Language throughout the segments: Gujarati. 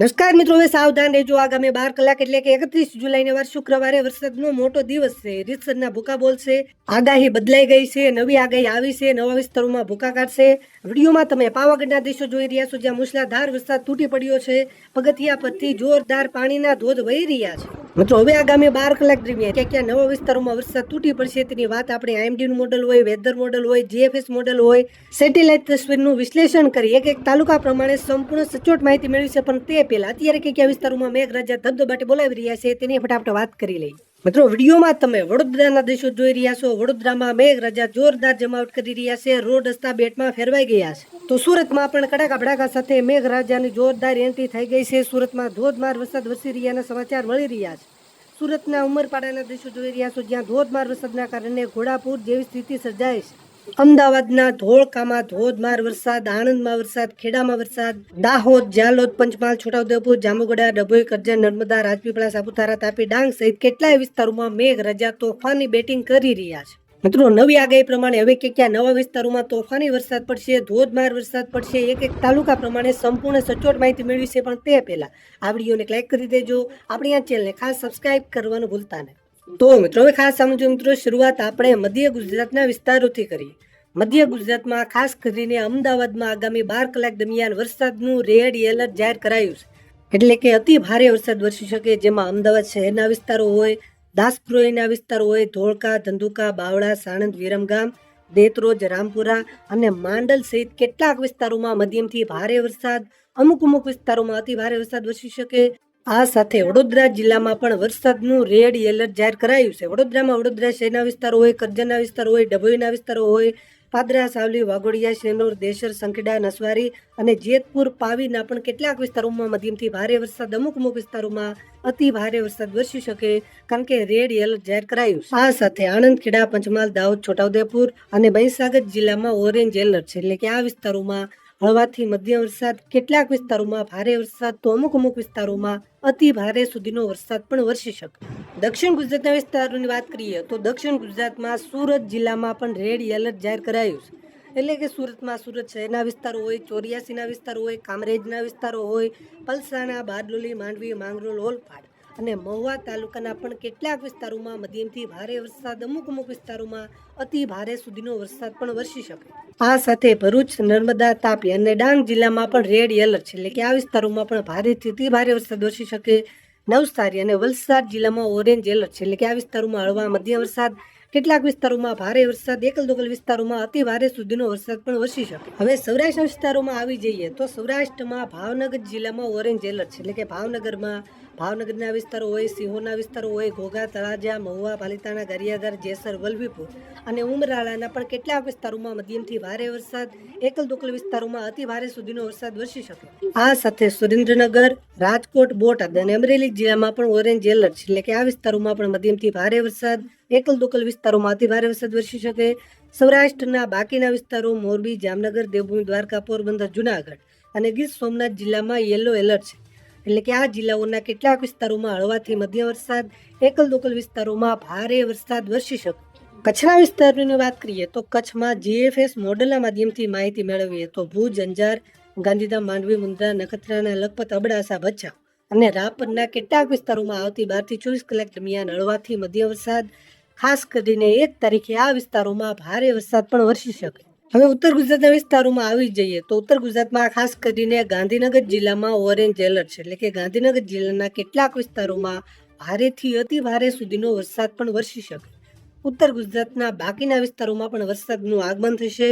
નમસ્કાર મિત્રો, હવે સાવધાન રહેજો. આગામી 12 કલાક એટલે કે 31 જુલાઈને વાર શુક્રવારે વરસાદનો મોટો દિવસ છે. રીતસરના ભૂકા બોલશે, આગાહી બદલાઈ ગઈ છે, નવી આગાહી આવી છે, નવા વિસ્તારોમાં ભૂકા કાઢશે. વિડીયોમાં તમે પાવાગઢના દ્રશ્યો જોઈ રહ્યા છો, જ્યાં મૂસલાધાર વરસાદ તૂટી પડ્યો છે. પગથિયા પરથી જોરદાર પાણીના ધોધ વહી રહ્યા છે. મિત્રો, હવે આગામી 12 કલાક દરમિયાન ક્યાં ક્યાં નવા વિસ્તારોમાં વરસાદ તૂટી પડશે તેની વાત આપણે આઈએમડીનું મોડલ હોય, વેધર મોડલ હોય, જીએફએસ મોડલ હોય, સેટેલાઇટ તસવીરનું વિશ્લેષણ કરી એક તાલુકા પ્રમાણે સંપૂર્ણ સચોટ માહિતી મેળવી છે. પણ તે પહેલા અત્યારે કયા વિસ્તારોમાં મેઘરાજા ધબધબાટી બોલાવી રહ્યા છે તેની ફટાફટ વાત કરી લઈએ. મિત્રો, વિડીયોમાં તમે વડોદરાના દ્રશ્યો જોઈ રહ્યા છો. વડોદરામાં મેઘરાજા જોરદાર જમાવટ કરી રહ્યા છે. રોડ રસ્તા બેટમાં ફેરવાઈ ગયા છે. તો સુરતમાં પણ કડાકા ભડાકા સાથે મેઘરાજાની જોરદાર એન્ટ્રી થઈ ગઈ છે. સુરતમાં ધોધમાર વરસાદ વરસી રહ્યાના સમાચાર મળી રહ્યા છે. સુરતના ઉમરપાડાના દ્રશ્યો જોઈ રહ્યા છો, જ્યાં ધોધમાર વરસાદના કારણે ઘોડાપુર જેવી સ્થિતિ સર્જાય છે. અમદાવાદના ધોળકામાં ધોધમાર વરસાદ, આણંદમાં વરસાદ, ખેડામાં વરસાદ, દાહોદ, જાલોદ, પંચમહાલ, છોટાઉદેપુર, જાંબુગડા, ડભોઈ, કરજણ, નર્મદા, રાજપીપળા, સાપુતારા, તાપી, ડાંગ સહિત કેટલાય વિસ્તારોમાં મેઘરાજા તોફાની બેટિંગ કરી રહ્યા છે. મિત્રો, નવી આગાહી પ્રમાણે હવે ક્યાં નવા વિસ્તારોમાં તોફાની વરસાદ પડશે, ધોધમાર વરસાદ પડશે. એક તાલુકા પ્રમાણે સંપૂર્ણ સચોટ માહિતી મેળવી છે. પણ તે પહેલા આ વિડીયોને લાઈક કરી દેજો. આપણી આ ચેનલને ખાસ સબસ્ક્રાઇબ કરવાનું ભૂલતા નહીં. તો મિત્રો, હવે ખાસ સમજો મિત્રો, શરૂઆત આપણે મધ્ય ગુજરાતના વિસ્તારોથી કરીએ. મધ્ય ગુજરાતમાં ખાસ કરીને અમદાવાદમાં આગામી 12 કલાક દરમિયાન વરસાદનું રેડ એલર્ટ જાહેર કરાયું છે. એટલે કે અતિ ભારે વરસાદ વરસી શકે, જેમાં અમદાવાદ શહેરના વિસ્તારો હોય, દાસપ્રોયના વિસ્તારો હોય, ધોળકા, ધંધુકા, બાવળા, સાણંદ, વિરમગામ, દેત્રોજ, રામપુરા અને માંડલ સહિત કેટલાક વિસ્તારોમાં મધ્યમથી ભારે વરસાદ, અમુક વિસ્તારોમાં અતિ ભારે વરસાદ વરસી શકે. આ સાથે વડોદરા જિલ્લામાં પણ વરસાદનું રેડ એલર્ટ જાહેર કરાયું છે. વડોદરામાં વડોદરા શહેરના વિસ્તારો હોય, કરજણના વિસ્તારો હોય, ડભોઈના વિસ્તારો હોય, પાદરા, સાવલી, વાઘોડિયા, શેનોર, દેશર, સંખેડા, નસવારી અને જેતપુર, પાવીના પણ કેટલાક વિસ્તારોમાં મધ્યમથી ભારે વરસાદ, અમુક વિસ્તારોમાં અતિ ભારે વરસાદ વરસી શકે, કારણ કે રેડ એલર્ટ જાહેર કરાયું છે. આ સાથે આણંદ, ખેડા, પંચમહાલ, દાહોદ, છોટાઉદેપુર અને મહીસાગર જિલ્લામાં ઓરેન્જ એલર્ટ છે. એટલે કે આ વિસ્તારોમાં હળવાથી મધ્યમ વરસાદ, કેટલાક વિસ્તારોમાં ભારે વરસાદ, તો અમુક વિસ્તારોમાં અતિ ભારે સુધીનો વરસાદ પણ વરસી શકે. દક્ષિણ ગુજરાતના વિસ્તારોની વાત કરીએ તો દક્ષિણ ગુજરાતમાં સુરત જિલ્લામાં પણ રેડ એલર્ટ જાહેર કરાયું છે. એટલે કે સુરતમાં સુરત શહેરના વિસ્તારો હોય, 84ના વિસ્તારો હોય, કામરેજના વિસ્તારો હોય, પલસાણા, બારડોલી, માંડવી, માંગરોળ, ઓલપાડ અને મહુવા તાલુકાના પણ કેટલાક વિસ્તારોમાં મધ્યમથી ભારે વરસાદ, અમુક વિસ્તારોમાં અતિ ભારે સુધીનો વરસાદ પણ વરસી શકે. આ સાથે ભરૂચ, નર્મદા, તાપી અને ડાંગ જિલ્લામાં પણ રેડ એલર્ટ છે. એટલે કે આ વિસ્તારોમાં પણ ભારેથી અતિ ભારે વરસાદ વરસી શકે. નવસારી અને વલસાડ જિલ્લામાં ઓરેન્જ એલર્ટ છે. એટલે કે આ વિસ્તારોમાં હળવા મધ્યમ વરસાદ, કેટલાક વિસ્તારોમાં ભારે વરસાદ, એકલ દોકલ વિસ્તારોમાં અતિ ભારે સુધીનો વરસાદ પણ વરસી શકે. હવે સૌરાષ્ટ્રના વિસ્તારોમાં આવી જઈએ તો સૌરાષ્ટ્રમાં ભાવનગર જિલ્લામાં ઓરેન્જ એલર્ટ છે. એટલે કે ભાવનગરના વિસ્તારો હોય, સિંહોરના વિસ્તારો હોય, ઘોઘા, તળાજા, મહુવા, પાલિતાણા, ગારિયાધાર, જેસર, વલભીપુર અને ઉમરાળાના પણ કેટલાક વિસ્તારોમાં મધ્યમથી ભારે વરસાદ, એકલ દોકલ વિસ્તારોમાં અતિ ભારે સુધીનો વરસાદ વરસી શકે. આ સાથે સુરેન્દ્રનગર, રાજકોટ, બોટાદ અને અમરેલી જિલ્લામાં પણ ઓરેન્જ એલર્ટ છે. એટલે કે આ વિસ્તારોમાં પણ મધ્યમથી ભારે વરસાદ, એકલ દોકલ વિસ્તારોમાં અતિ ભારે વરસાદ વરસી શકે. સૌરાષ્ટ્રના બાકીના વિસ્તારો મોરબી, જામનગર, દેવભૂમિ, દ્વારકા, પોરબંદર, જુનાગઢ અને ગીર સોમનાથ જિલ્લામાં યલો એલર્ટ છે. એટલે કે આ જિલ્લાઓના કેટલાક વિસ્તારોમાં હળવાથી મધ્યમ વરસાદ, એકલ દોકલ વિસ્તારોમાં ભારે વરસાદ વરસી શકે. કચ્છના વિસ્તારોની વાત કરીએ તો કચ્છમાં જીએફએસ મોડલના માધ્યમથી માહિતી મેળવીએ તો ભુજ, અંજાર, ગાંધીધામ, માંડવી, મુન્દ્રા, નખત્રાણા, લખપત, અબડાસા, ભચાઉ અને રાપરના કેટલાક વિસ્તારોમાં આવતી 12 થી 24 કલાક દરમિયાન હળવાથી મધ્યમ વરસાદ, ખાસ કરીને 1 તારીખે આ વિસ્તારોમાં ભારે વરસાદ પણ વરસી શકે. હવે ઉત્તર ગુજરાતના વિસ્તારોમાં આવી જઈએ તો ઉત્તર ગુજરાતમાં ખાસ કરીને ગાંધીનગર જિલ્લામાં ઓરેન્જ એલર્ટ છે. એટલે કે ગાંધીનગર જિલ્લાના કેટલાક વિસ્તારોમાં ભારેથી અતિ ભારે સુધીનો વરસાદ પણ વરસી શકે. ઉત્તર ગુજરાતના બાકીના વિસ્તારોમાં પણ વરસાદનું આગમન થશે,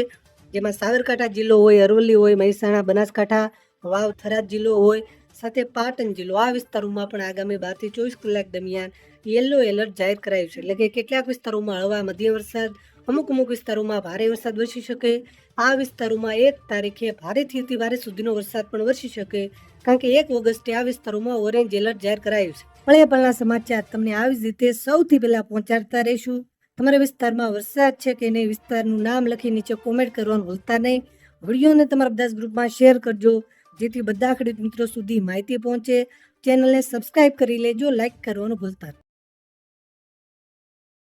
જેમાં સાબરકાંઠા જિલ્લો હોય, અરવલ્લી હોય, મહેસાણા, બનાસકાંઠા, વાવ, થરાદ જિલ્લો હોય, સાથે પાટણ જિલ્લો, આ વિસ્તારોમાં પણ આગામી 12 થી 24 કલાક દરમિયાન યલો એલર્ટ જાહેર કરાયું છે. એટલે કે કેટલાક વિસ્તારોમાં હળવા મધ્યમ વરસાદ, અમુક વિસ્તારોમાં ભારે વરસાદ વરસી શકે. આ વિસ્તારોમાં 1 તારીખે ભારેથી અતિ ભારે સુધીનો વરસાદ પણ વરસી શકે, કારણ કે 1 ઓગસ્ટે આ વિસ્તારોમાં ઓરેન્જ એલર્ટ જાહેર કરાયું છે. પણ સમાચાર તમને આવી જ રીતે સૌથી પહેલા પહોંચાડતા રહીશું. તમારા વિસ્તારમાં વરસાદ છે કે નહીં, વિસ્તારનું નામ લખી નીચે કોમેન્ટ કરવાનું ભૂલતા નહીં. વિડીયોને તમારા બધા ગ્રુપમાં શેર કરજો, જેથી બધા ખેડૂત મિત્રો સુધી માહિતી પહોંચે. ચેનલને સબસ્ક્રાઇબ કરી લેજો, લાઇક કરવાનું ભૂલતા નહીં.